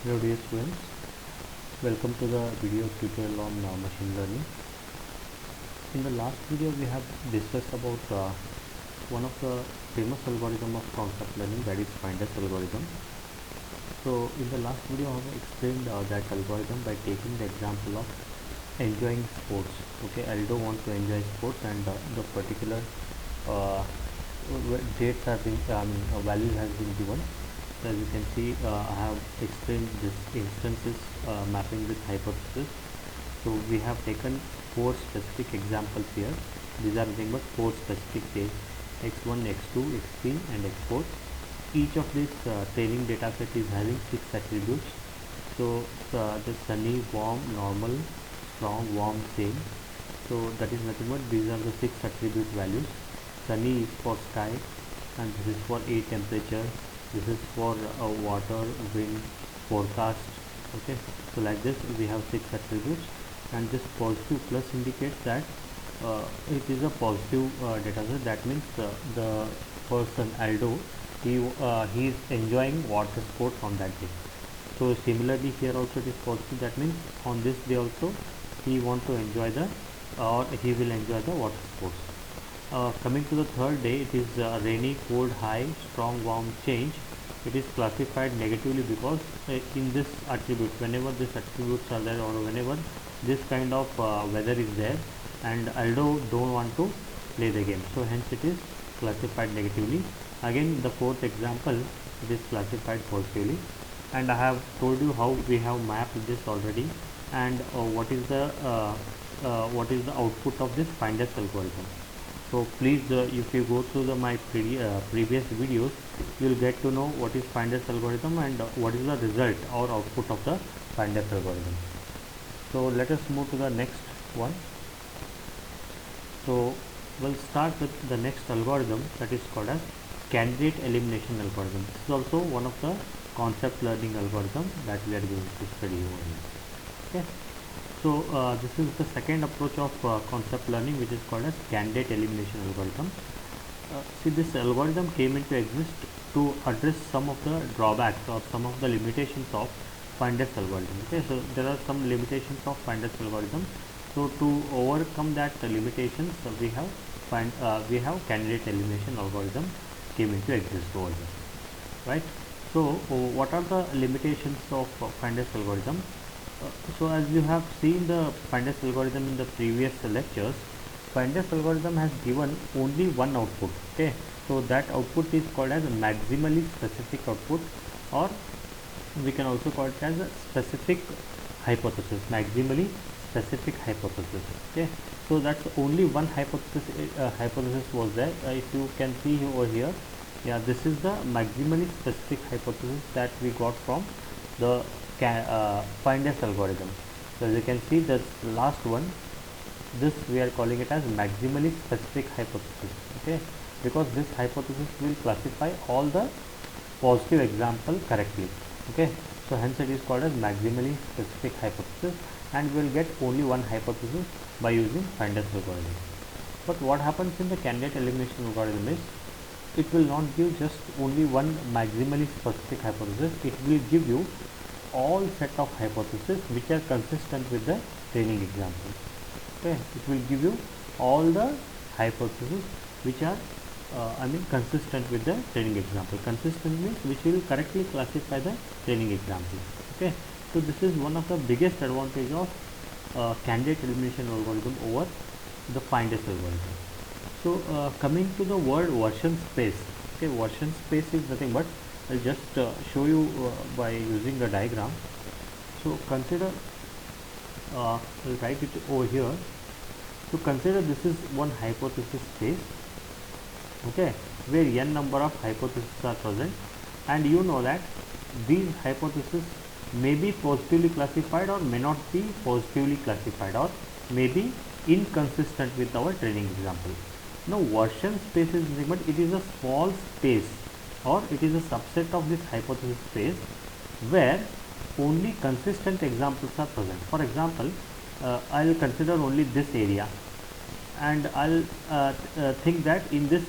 Hello dear students, welcome to the video tutorial on machine learning. In the last video we have discussed about one of the famous algorithm of concept learning, that is Finders algorithm. So in the last video I have explained that algorithm by taking the example of enjoying sports. Okay, Aldo want to enjoy sports and the particular dates have been, values has been given. So as you can see, I have explained this instances mapping with hypothesis. So we have taken 4 specific examples here. These are nothing but 4 specific cases: x1, x2, x3 and x4. Each of these training data set is having 6 attributes. So the sunny, warm, normal, strong, warm, same. So that is nothing but these are the 6 attribute values. Sunny is for sky and this is for air temperature, this is for water, wind, forecast. Okay, so like this we have 6 attributes, and this positive plus indicates that it is a positive data set. That means the person Aldo, he is enjoying water sports on that day. So similarly here also it is positive, that means on this day also he want to enjoy the or he will enjoy the water sports. Coming to the third day, it is rainy, cold, high, strong, warm, change. It is classified negatively because in this attribute, whenever these attributes are there or whenever this kind of weather is there, and Aldo don't want to play the game, so hence it is classified negatively. Again the fourth example, it is classified positively, and I have told you how we have mapped this already, and what is the output of this Finders algorithm. So please, if you go through my previous videos, you will get to know what is Finders algorithm and what is the result or output of the Finders algorithm. So let us move to the next one. So we'll start with the next algorithm, that is called as candidate elimination algorithm. This is also one of the concept learning algorithm that we are going to study over here. Okay. So this is the second approach of concept learning, which is called as candidate elimination algorithm. See, this algorithm came into exist to address some of the drawbacks or some of the limitations of Finders algorithm. Okay, so there are some limitations of Finders algorithm. So to overcome that limitations, we have candidate elimination algorithm came into exist over here, right? So what are the limitations of Finders algorithm? So as you have seen the Finders algorithm in the previous lectures, Finders algorithm has given only one output. Okay, so that output is called as a maximally specific output, or we can also call it as a specific hypothesis, maximally specific hypothesis. Okay, so that's only one hypothesis was there. If you can see over here, yeah, this is the maximally specific hypothesis that we got from the Finders algorithm. So as you can see, the last one, this we are calling it as maximally specific hypothesis. Okay, because this hypothesis will classify all the positive example correctly. Okay, so hence it is called as maximally specific hypothesis, and we will get only one hypothesis by using Finders algorithm. But what happens in the candidate elimination algorithm is, it will not give just only one maximally specific hypothesis. It will give you all set of hypotheses which are consistent with the training example. Okay, it will give you all the hypotheses which are consistent with the training example. Consistent means which will correctly classify the training example. Okay, so this is one of the biggest advantage of candidate elimination algorithm over the Finders algorithm. So coming to the word version space. Okay, version space is nothing but, I'll just show you by using the diagram. So consider, I'll write it over here. So consider this is one hypothesis space, okay, where n number of hypotheses are present, and you know that these hypotheses may be positively classified or may not be positively classified, or may be inconsistent with our training example. Now version space is nothing but it is a small space, or it is a subset of this hypothesis space where only consistent examples are present. For example, I will consider only this area, and I will think that in this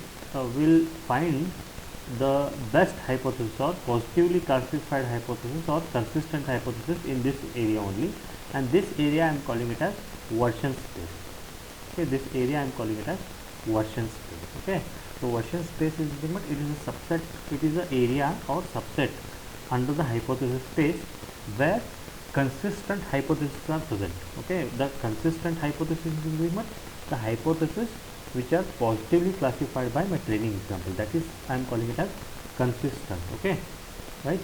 we will find the best hypothesis or positively classified hypothesis or consistent hypothesis in this area only, and this area I am calling it as version space. Okay, this area I am calling it as version space. Okay, so version space is nothing but it is a subset, it is an area or subset under the hypothesis space where consistent hypotheses are present. Okay, the consistent hypothesis is nothing but the hypothesis which are positively classified by my training example, that is I am calling it as consistent. Okay, right.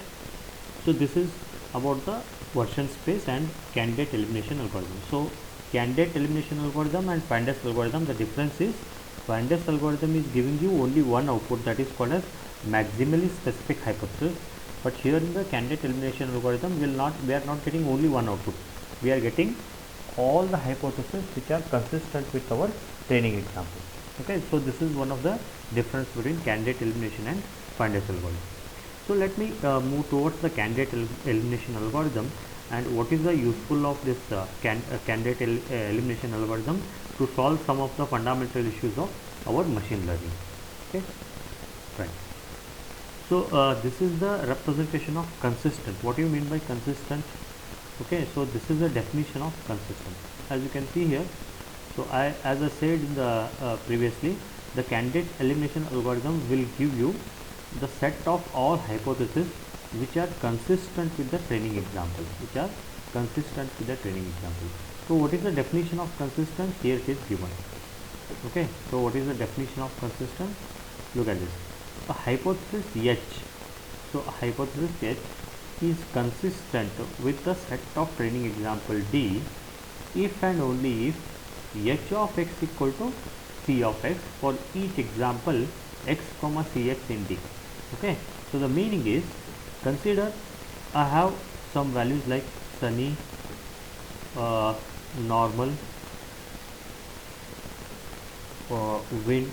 So this is about the version space and candidate elimination algorithm. So candidate elimination algorithm and Findess algorithm, the difference is Findess algorithm is giving you only one output, that is called as maximally specific hypothesis, but here in the candidate elimination algorithm we are not getting only one output, we are getting all the hypotheses which are consistent with our training example. Okay, so this is one of the difference between candidate elimination and Findess algorithm. So let me move towards the candidate elimination algorithm, and what is the useful of this candidate elimination algorithm to solve some of the fundamental issues of our machine learning. Okay, right. So this is the representation of consistent. What do you mean by consistent? Okay, so this is the definition of consistent. As you can see here, so as I said in the previously, the candidate elimination algorithm will give you the set of all hypotheses which are consistent with the training example, So what is the definition of consistent? Here it is given. Okay, so what is the definition of consistent? Look at this. A hypothesis H. So a hypothesis H is consistent with the set of training example D if and only if h of x equal to c of x for each example x comma cx in D. Okay, so the meaning is, consider I have some values like sunny, normal, wind,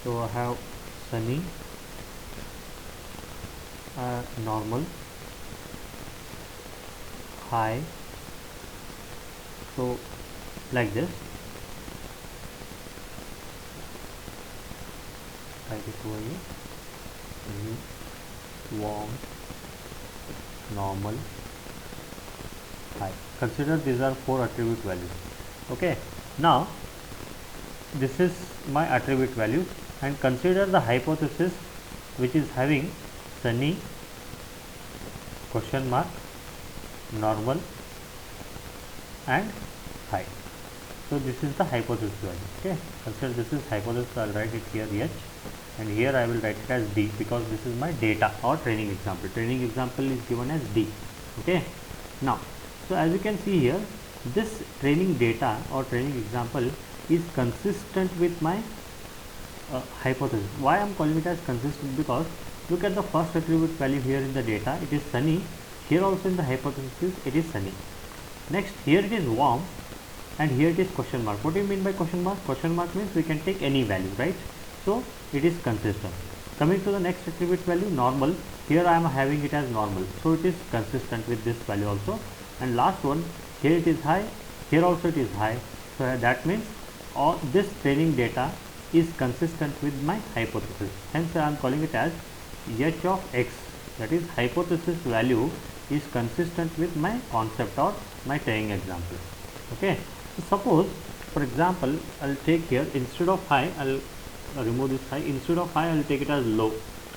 so I have sunny, normal, high, so like this. Write it over here. Warm, normal, high. Consider these are 4 attribute values. Okay, now this is my attribute value, and consider the hypothesis which is having sunny, question mark, normal and high. So this is the hypothesis value. Okay, consider this is hypothesis. I will write it here H, and here I will write it as D because this is my data or training example. Training example is given as D. Okay, now so as you can see here, this training data or training example is consistent with my hypothesis. Why I am calling it as consistent? Because look at the first attribute value here in the data, it is sunny. Here also in the hypothesis it is sunny. Next, here it is warm, and here it is question mark. What do you mean by question mark? Question mark means we can take any value, right? So it is consistent. Coming to the next attribute value, normal. Here I am having it as normal, so it is consistent with this value also. And last one, here it is high, here also it is high. So that means all this training data is consistent with my hypothesis. Hence I am calling it as h of x, that is hypothesis value is consistent with my concept or my training example. Okay, so suppose for example I will take here, instead of high I will remove this high, instead of high I will take it as low.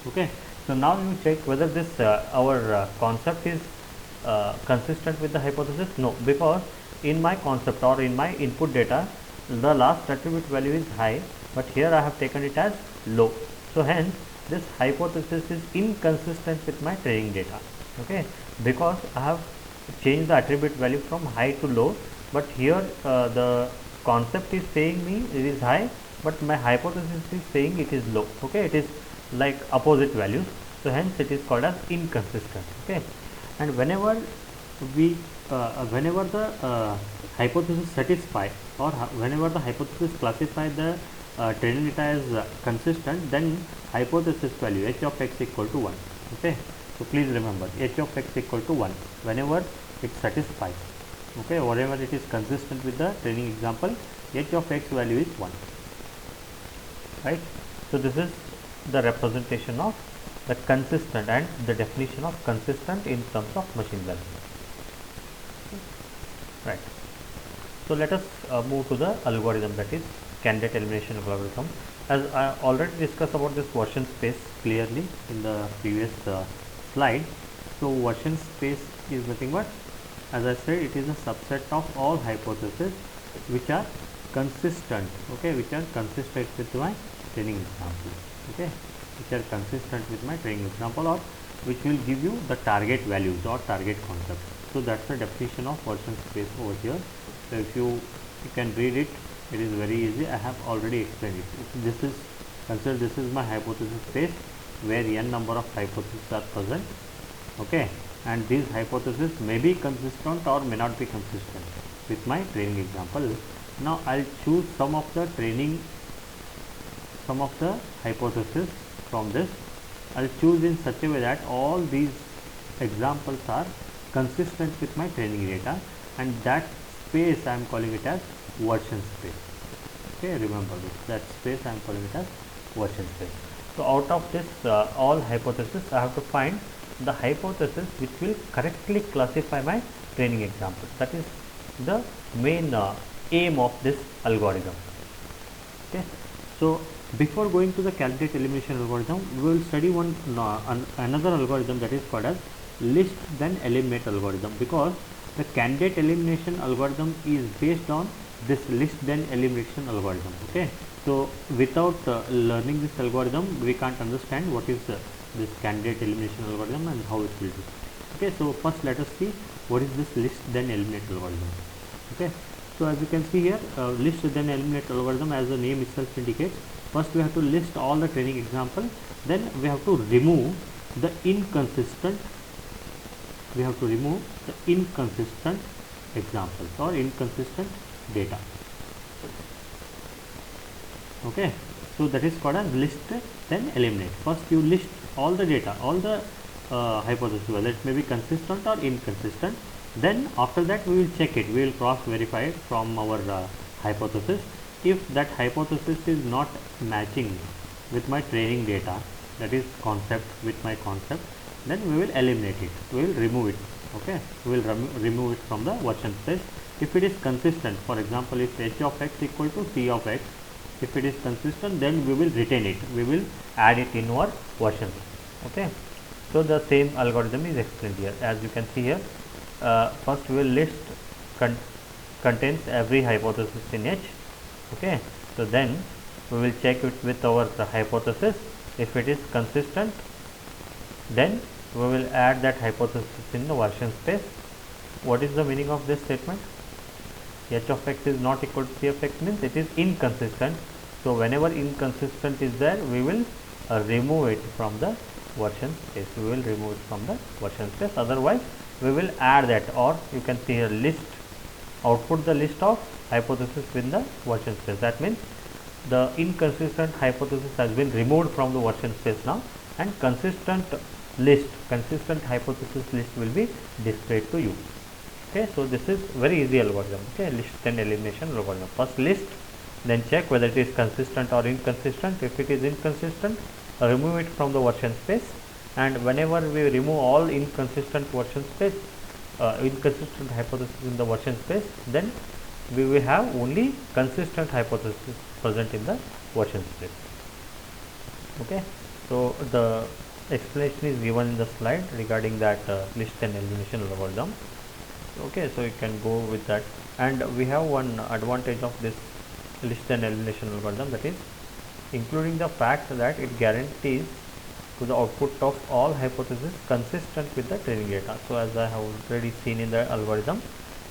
Okay, so now you check whether this our concept is consistent with the hypothesis. No, because in my concept or in my input data the last attribute value is high, but here I have taken it as low. So hence this hypothesis is inconsistent with my training data. Okay, because I have changed the attribute value from high to low, but here the concept is saying me it is high, but my hypothesis is saying it is low. Okay, it is like opposite values, so hence it is called as inconsistent. Okay, and whenever we whenever the hypothesis satisfy or whenever the hypothesis classify the training data as consistent, then hypothesis value h of x equal to 1. Okay, so please remember h of x equal to 1 whenever it satisfies. Okay, whatever it is consistent with the training example, h of x value is 1, right. So this is the representation of the consistent and the definition of consistent in terms of machine learning, right. So let us move to the algorithm, that is candidate elimination algorithm. As I already discussed about this version space clearly in the previous slide. So version space is nothing but, as I said, it is a subset of all hypotheses which are consistent, okay, which are consistent with my training example, okay, which are consistent with my training example, or which will give you the target values or target concept. So that's the definition of version space over here. So if you can read it, it is very easy. I have already explained it. This is, consider this is my hypothesis space where n number of hypotheses are present, okay, and these hypotheses may be consistent or may not be consistent with my training example. Now I'll choose some of the hypotheses from this. I'll choose in such a way that all these examples are consistent with my training data, and that space I am calling it as version space. Okay, remember this, that space I am calling it as version space. So out of this all hypotheses, I have to find the hypothesis which will correctly classify my training example. That is the main aim of this algorithm. Okay, so before going to the candidate elimination algorithm, we will study another algorithm that is called as list then eliminate algorithm, because the candidate elimination algorithm is based on this list then elimination algorithm. Okay, so without learning this algorithm, we can't understand what is this candidate elimination algorithm and how it will do. Okay, so first let us see what is this list then eliminate algorithm. Okay, so as you can see here, list then eliminate algorithm, as the name itself indicates, first we have to list all the training example, then we have to remove the inconsistent examples or inconsistent data. Okay, so that is called as list then eliminate. First you list all the data, all the hypothesis, whether it may be consistent or inconsistent. Then after that we will check it, we will cross verify it from our hypothesis. If that hypothesis is not matching with my training data, that is concept with my concept, then we will eliminate it, we will remove it. Okay, we will remove it from the version space. If it is consistent, for example, if h of x equal to c of x, if it is consistent, then we will retain it, we will add it in our version. Okay, so the same algorithm is explained here. As you can see here, first we will list contains every hypothesis in H. Okay, so then we will check it with our hypothesis. If it is consistent, then we will add that hypothesis in the version space. What is the meaning of this statement? H of x is not equal to c of x means it is inconsistent. So whenever inconsistent is there, we will remove it from the version space. We will remove it from the version space. Otherwise, we will add that, or you can see here list, output the list of hypothesis in the version space. That means the inconsistent hypothesis has been removed from the version space now, and consistent hypothesis list will be displayed to you. Okay, so this is very easy algorithm. Okay, list then elimination algorithm. First list, then check whether it is consistent or inconsistent. If it is inconsistent, remove it from the version space, and whenever we remove all inconsistent version space, inconsistent hypothesis in the version space, then we will have only consistent hypothesis present in the version space. Okay, so the explanation is given in the slide regarding that list and elimination algorithm. Okay, so you can go with that, and we have one advantage of this list and elimination algorithm, that is including the fact that it guarantees to the output of all hypotheses consistent with the training data. So as I have already seen in the algorithm,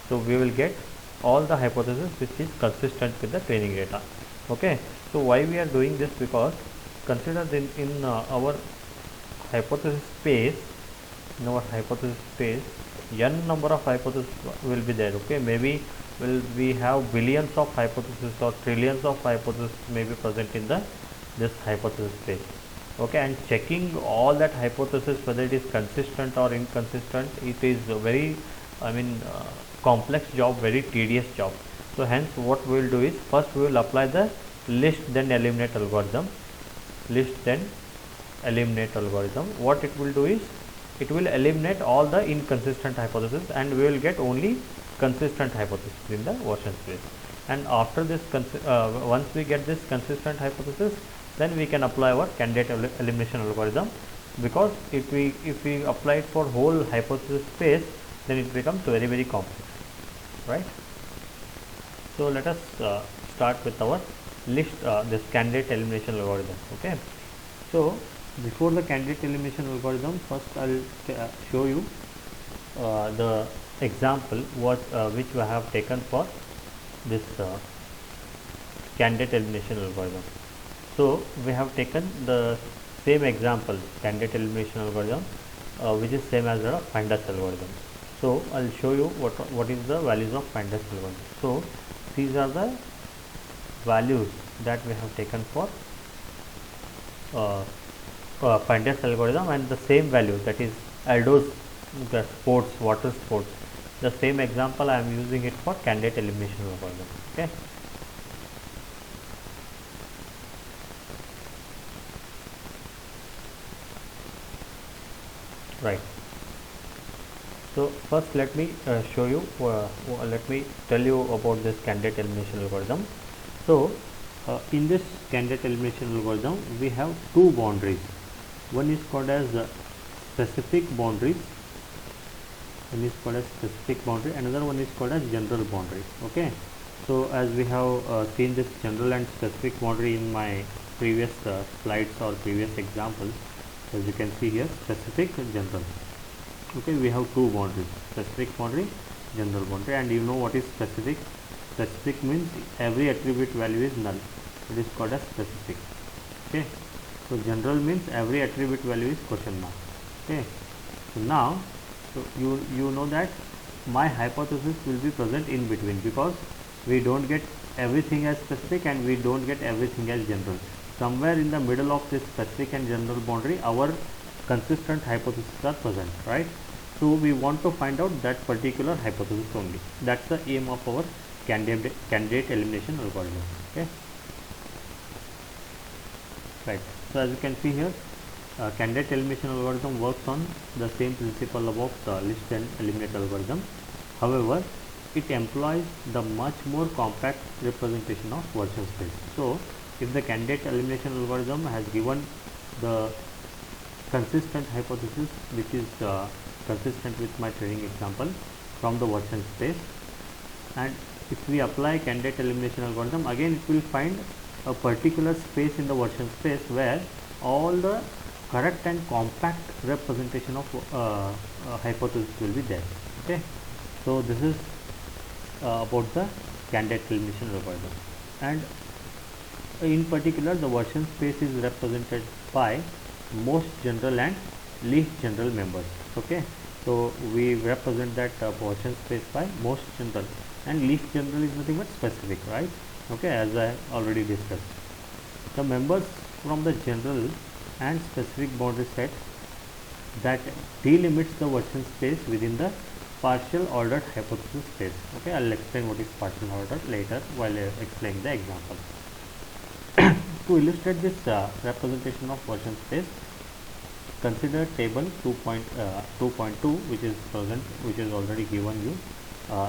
so we will get all the hypothesis which is consistent with the training data. Okay, so why we are doing this? Because consider in our hypothesis space, n number of hypotheses will be there. Okay, maybe we have billions of hypotheses or trillions of hypotheses may be present in this hypothesis space. Okay, and checking all that hypothesis whether it is consistent or inconsistent, it is very complex job, very tedious job. So hence what we will do is, first we will apply the list then eliminate algorithm. What it will do is, it will eliminate all the inconsistent hypothesis and we will get only consistent hypothesis in the version space. And after this once we get this consistent hypothesis, then we can apply our candidate elimination algorithm, because if we apply it for whole hypothesis space, then it becomes very complex, right? So let us start with our list this candidate elimination algorithm. Okay, so before the candidate elimination algorithm, first I'll show you the example which we have taken for this candidate elimination algorithm. So we have taken the same example, candidate elimination algorithm, which is same as the Findas algorithm. So I'll show you what is the values of Findas algorithm. So these are the values that we have taken for Findas algorithm, and the same value, that is Aldo's water sports, the same example I am using it for candidate elimination algorithm. Okay. Right. So first let me show you, let me tell you about this candidate elimination algorithm. So in this candidate elimination algorithm, we have two boundaries. One is called as specific boundaries. Another one is called as general boundary. Okay. So as we have seen this general and specific boundary in my previous slides or previous examples, as you can see here, specific and general. Okay, we have two boundaries, specific boundary, general boundary. And you know what is specific? Specific means every attribute value is null. It is called as specific. Okay. So general means every attribute value is question mark. Okay. So now, so you know that my hypothesis will be present in between, because we don't get everything as specific and we don't get everything as general. Somewhere in the middle of this specific and general boundary, our consistent hypotheses are present, right? So we want to find out that particular hypothesis only. That's the aim of our candidate elimination algorithm. Okay. Right. So as you can see here, candidate elimination algorithm works on the same principle of the list and eliminate algorithm. However, it employs the much more compact representation of version space. So if the candidate elimination algorithm has given the consistent hypothesis, which is consistent with my training example from the version space, and if we apply candidate elimination algorithm, again it will find a particular space in the version space where all the correct and compact representation of hypothesis will be there. Okay. So this is about the candidate elimination algorithm, and in particular the version space is represented by most general and least general members. Okay. So we represent that version space by most general, and least general is nothing but specific, right? Okay, as I already discussed. The members from the general and specific boundary set that delimits the version space within the partial ordered hypothesis space. Okay, I'll explain what is partial ordered later while explaining the example. To illustrate this representation of version space, consider table 2.2, which is present, which is already given you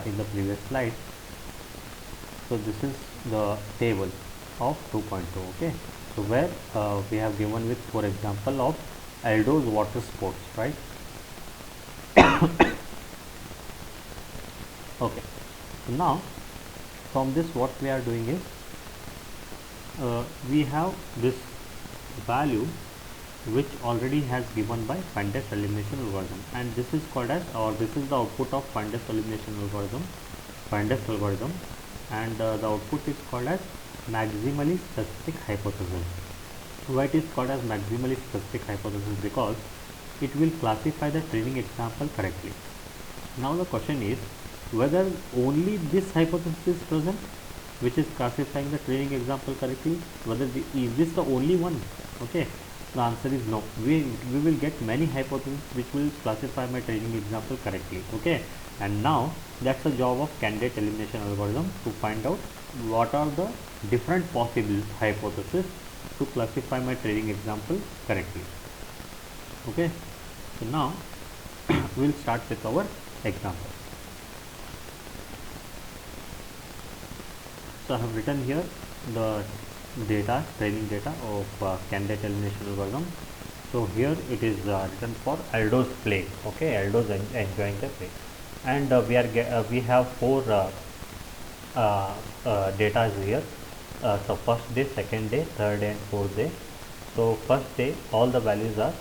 in the previous slide. So this is the table of 2.2. Okay. So where we have given with, for example, of Aldo's water sports, right? Okay. So now from this, what we are doing is we have this value which already has given by Findas elimination algorithm, and this is called as, or this is the output of Findas elimination algorithm, and the output is called as maximally specific hypothesis. Why it is called as maximally specific hypothesis? Because it will classify the training example correctly. Now the question is whether only this hypothesis is present which is classifying the training example correctly, whether is this the only one? Okay. The answer is no. We will get many hypotheses which will classify my training example correctly. Okay. And now that's the job of candidate elimination algorithm, to find out what are the different possible hypotheses to classify my training example correctly. Okay, so now we'll start with our example. So I have written here the data, training data of candidate elimination algorithm. So here it is written for Aldo's play. Okay, Aldo's enjoying the play, and we have four data here. So first day, second day, third day, and fourth day. So first day, all the values are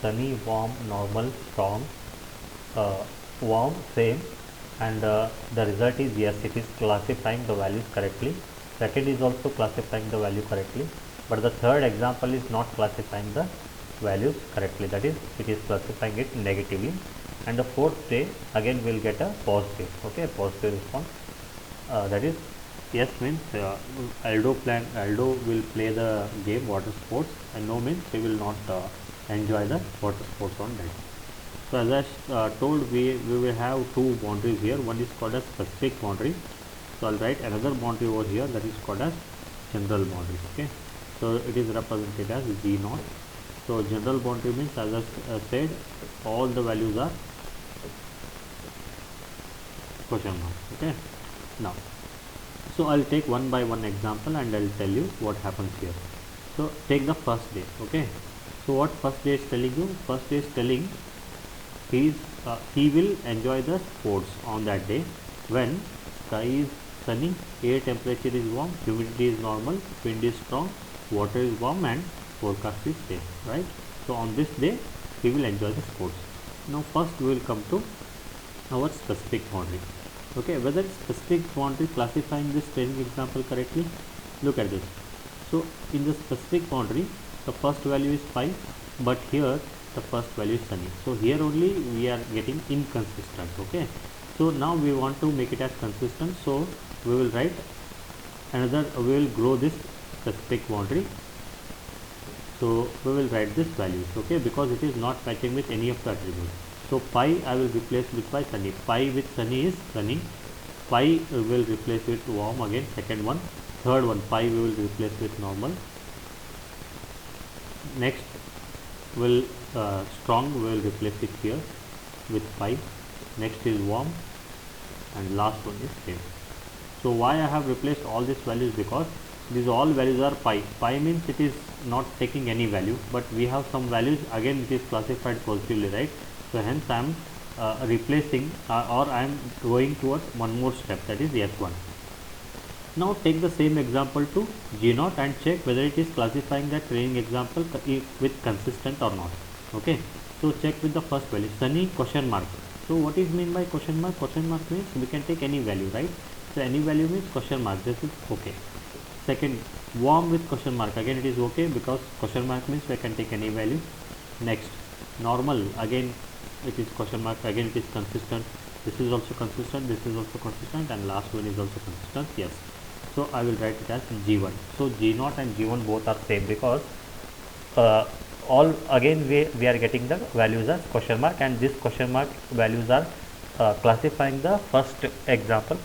sunny, warm, normal, strong, warm, same, and the result is yes, it is classifying the values correctly. Second is also classifying the value correctly, but the third example is not classifying the values correctly, that is it is classifying it negatively. And the fourth day again will get a positive, okay, positive response. That is yes means Aldo will play the game water sports, and no means he will not enjoy the water sports on that. So as I told, we will have two boundaries here. One is called as specific boundary. So I'll write another boundary over here, that is called as general boundary. Okay, so it is represented as G naught. So general boundary means, as I said, all the values are question mark. Okay, now so I'll take one by one example and I'll tell you what happens here. So take the first day. Okay, so what first day is telling you? First day is telling he will enjoy the sports on that day when sky is sunny, air temperature is warm, humidity is normal, wind is strong, water is warm, and forecast is safe, right? So on this day he will enjoy the sports. Now first we will come to our specific boundary. Okay, whether specific boundary classifying this training example correctly, look at this. So in the specific boundary the first value is 5, but here the first value is sunny. So here only we are getting inconsistent. Okay, so now we want to make it as consistent, so we will write another, we will grow this specific boundary. So we will write this values, okay, because it is not matching with any of the attributes. So pi I will replace with by sunny. Pi with sunny is sunny. Pi will replace with warm, again second one. Third one, pi we will replace with normal. Next will strong, we will replace it here with pi. Next is warm, and last one is same. So why I have replaced all these values? Because these all values are pi. Pi means it is not taking any value, but we have some values, again it is classified positively, right? So hence I am replacing or I am going towards one more step, that is S1. Now take the same example to G0 and check whether it is classifying the training example with consistent or not. Okay, so check with the first value, sunny question mark. So what is mean by question mark? Question mark means we can take any value, right? So any value means question mark, this is okay. Second, warm with question mark, again it is okay because question mark means we can take any value. Next, normal, again it is question mark, again it is consistent, this is also consistent, this is also consistent, and last one is also consistent, yes. So I will write it as G1. So G0 and G1 both are same, because all again we are getting the values as question mark, and this question mark values are classifying the first example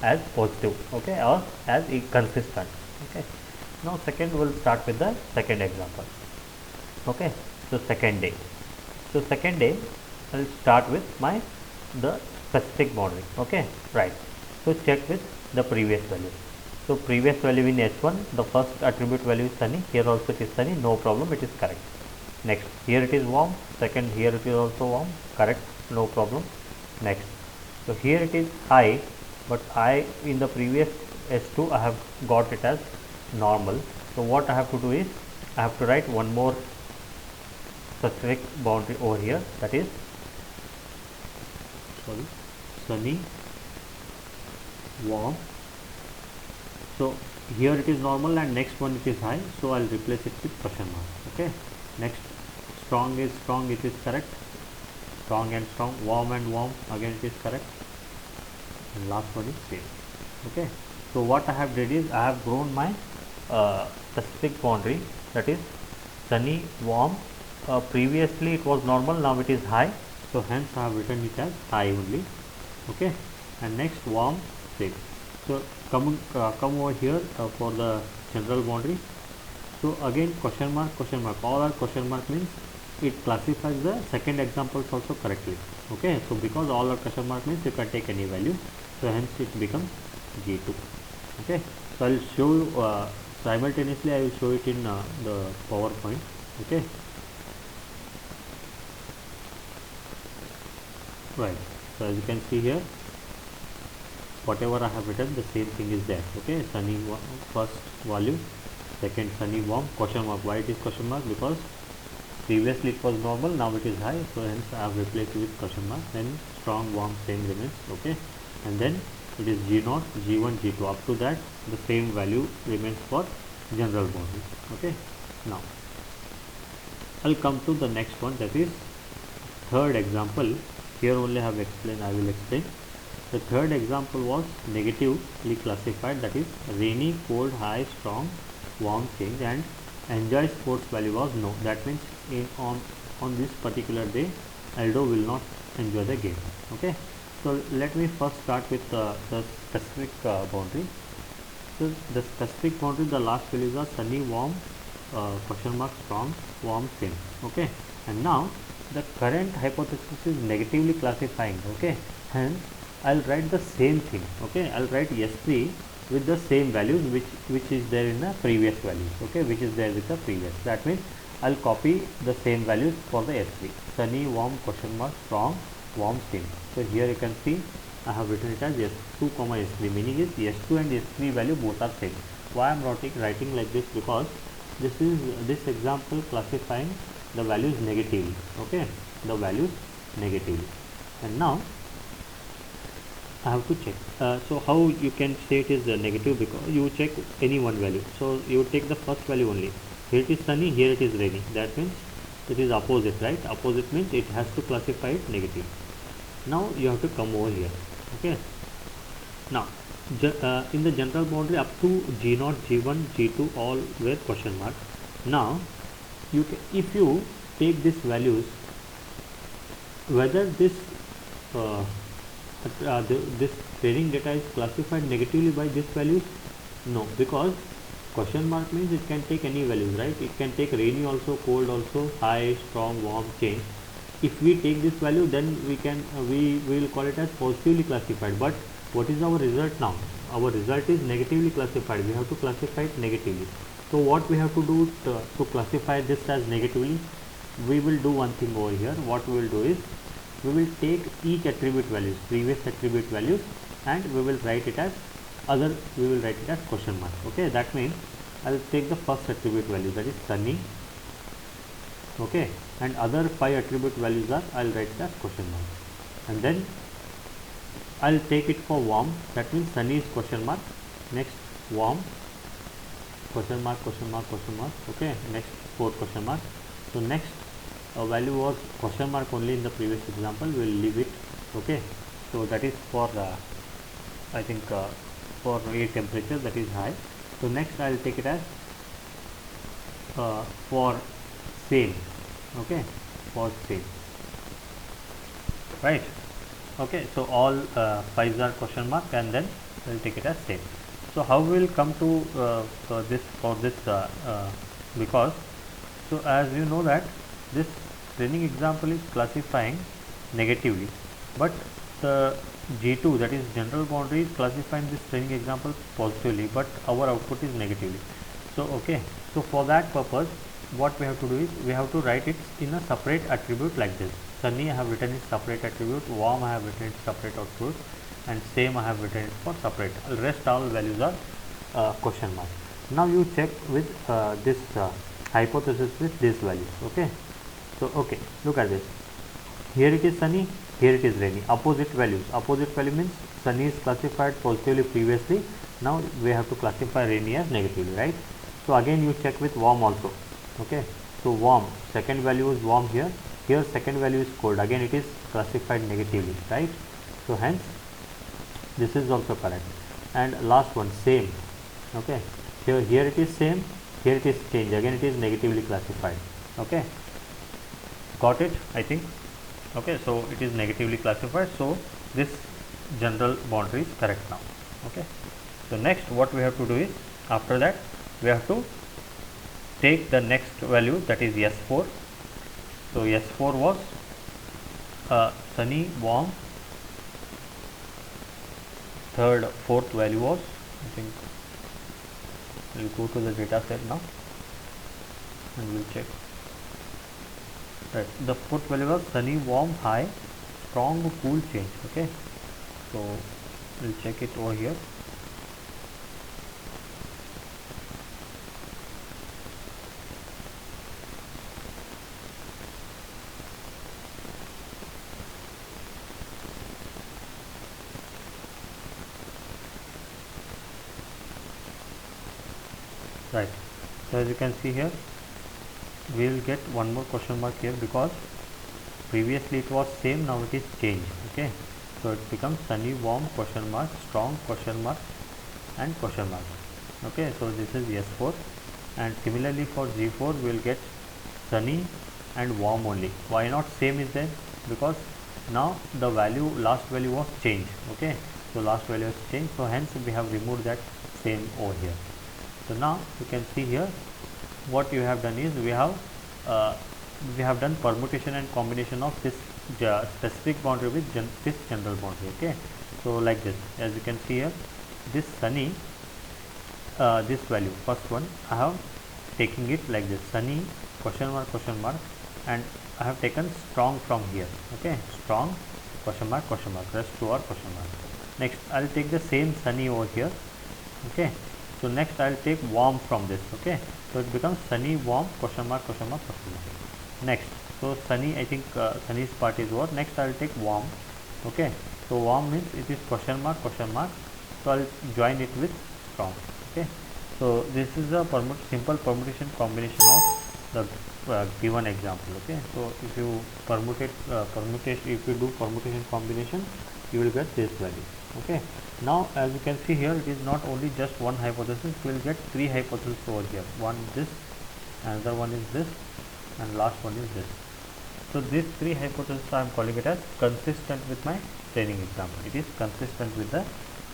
as positive, okay, or as consistent. Okay, now second we'll start with the second example. Okay, so second day. So second day I'll start with the specific boundary. Okay, right. So check with the previous value. So previous value in H1, the first attribute value is sunny, here also it is sunny, no problem, it is correct. Next, here it is warm, second here it is also warm, correct, no problem. Next, so here it is high, but I in the previous S2 I have got it as normal. So what I have to do is I have to write one more specific boundary over here, that is sunny, warm. So here it is normal, and next one it is high, so I'll replace it with question mark. Okay, next, strong is strong, it is correct, strong and strong, warm and warm, again it is correct, and last one is same. Okay, so what I have did is I have grown my specific boundary, that is sunny, warm. Previously it was normal, now it is high, so hence I have written it as high only. Okay, and next warm, same. So come over here for the general boundary. So again question mark, all are question mark means it classifies the second examples also correctly. Okay, so because all are question mark means you can take any value, so hence it becomes G2. Okay, so I'll show you simultaneously, I will show it in the PowerPoint. Okay, right. So as you can see here, whatever I have written, the same thing is there. Okay, sunny first value, second sunny warm, question mark. Why it is question mark? Because previously it was normal, now it is high, so hence I have replaced with question mark. Then strong warm same remains. Okay, and then it is G0, G1, G2. Up to that, the same value remains for general boundary. Okay, now I'll come to the next one, that is third example. Here only I have explained, I will explain. The third example was negatively classified, that is rainy, cold, high, strong, warm change, and enjoy sports value was no. That means on this particular day, Aldo will not enjoy the game. Okay, so let me first start with the specific boundary. So the specific boundary, the last values are sunny, warm, question mark, strong, warm, same. Okay, and now the current hypothesis is negatively classifying. Okay, hence I'll write the same thing. Okay, I'll write S3 with the same values which is there in the previous values. Okay, which is there with the previous. That means I'll copy the same values for the S3. Sunny, warm, question mark, strong, warm, same. So here you can see I have written it as S2, S3. Meaning is S2 and S3 value both are same. Why I am writing like this? Because this example classifying the values negatively. Okay, the values negatively. And now I have to check. So how you can say it is negative? Because you check any one value. So you take the first value only. Here it is sunny, here it is rainy. That means it is opposite, right? Opposite means it has to classify it negative. Now you have to come over here. Okay, now in the general boundary up to G0, G1, G2 all were question mark. Now if you take these values, whether this this training data is classified negatively by these values, no, because question mark means it can take any values, right? It can take rainy also, cold also, high, strong, warm, change. If we take this value, then we can we will call it as positively classified. But what is our result now? Our result is negatively classified. We have to classify it negatively. So what we have to do to classify this as negatively? We will do one thing over here. What we will do is we will take each attribute values, previous attribute values, and we will write it as other. We will write it as question mark. Okay, that means I will take the first attribute value, that is sunny. Okay, and other 5 attribute values are, I will write it as question mark, and then I will take it for warm. That means sunny is question mark, next warm, question mark, question mark, question mark. Okay, next 4 question mark. So next value was question mark only in the previous example, we will leave it. Okay, so that is for I think for air temperature, that is high. So next I will take it as for same. Okay, for same, right? Okay, so all 5s are question mark, and then we will take it as same. So how we will come to this because so as you know that this training example is classifying negatively, but the G2, that is general boundary, is classifying this training example positively, but our output is negatively. So okay, so for that purpose what we have to do is we have to write it in a separate attribute like this. Sunny I have written it separate attribute, warm I have written it separate attribute, and same I have written it for separate. Rest all values are question mark. Now you check with this hypothesis with these values. Okay, so okay, look at this. Here it is sunny, here it is rainy. Opposite values. Opposite value means sunny is classified positively previously. Now we have to classify rainy as negatively, right? So again you check with warm also. Okay, so warm, second value is warm here. Here second value is cold. Again it is classified negatively, right? So hence this is also correct. And last one, same. Okay, here it is same, here it is change. Again it is negatively classified. Okay, got it, I think. Okay, so it is negatively classified. So this general boundary is correct now. Okay. So next what we have to do is, after that we have to take the next value, that is S4. So S4 was sunny, warm. Fourth value was, I think we'll go to the data set now and we'll check. Right, the fourth value was sunny, warm, high, strong, cool change. Okay, so we'll check it over here. Right, so as you can see here, we will get one more question mark here, because previously it was same, now it is changed. Okay, so it becomes sunny, warm, question mark, strong, question mark, and question mark. Okay, so this is S4, and similarly for G4 we will get sunny and warm only. Why not same is there? Because now the value, last value was changed. Okay, so last value is changed, so hence we have removed that same over here. So now you can see here, what you have done is we have done permutation and combination of this specific boundary with this general boundary. Okay, so like this, as you can see here, this sunny, this value, first one, I have taking it like this, sunny, question mark, and I have taken strong from here. Okay, strong, question mark, rest two are question mark. Next I will take the same sunny over here. Okay, so next I will take warm from this. Okay, so it becomes sunny, warm, question mark. Next, so sunny, I think sunny's part is over. Next I will take warm. Okay, so warm means it is question mark, so I will join it with strong. Okay, so this is a simple permutation combination of the given example. Okay, so if you if you do permutation combination, you will get this value. Okay, now as you can see here, it is not only just one hypothesis, we will get three hypotheses over here. One this, another one is this, and last one is this. So these three hypotheses I am calling it as consistent with my training example. It is consistent with the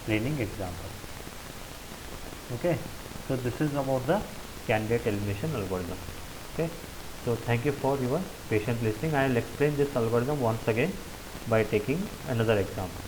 training example. Okay, so this is about the candidate elimination algorithm. Okay, so thank you for your patient listening. I will explain this algorithm once again by taking another example.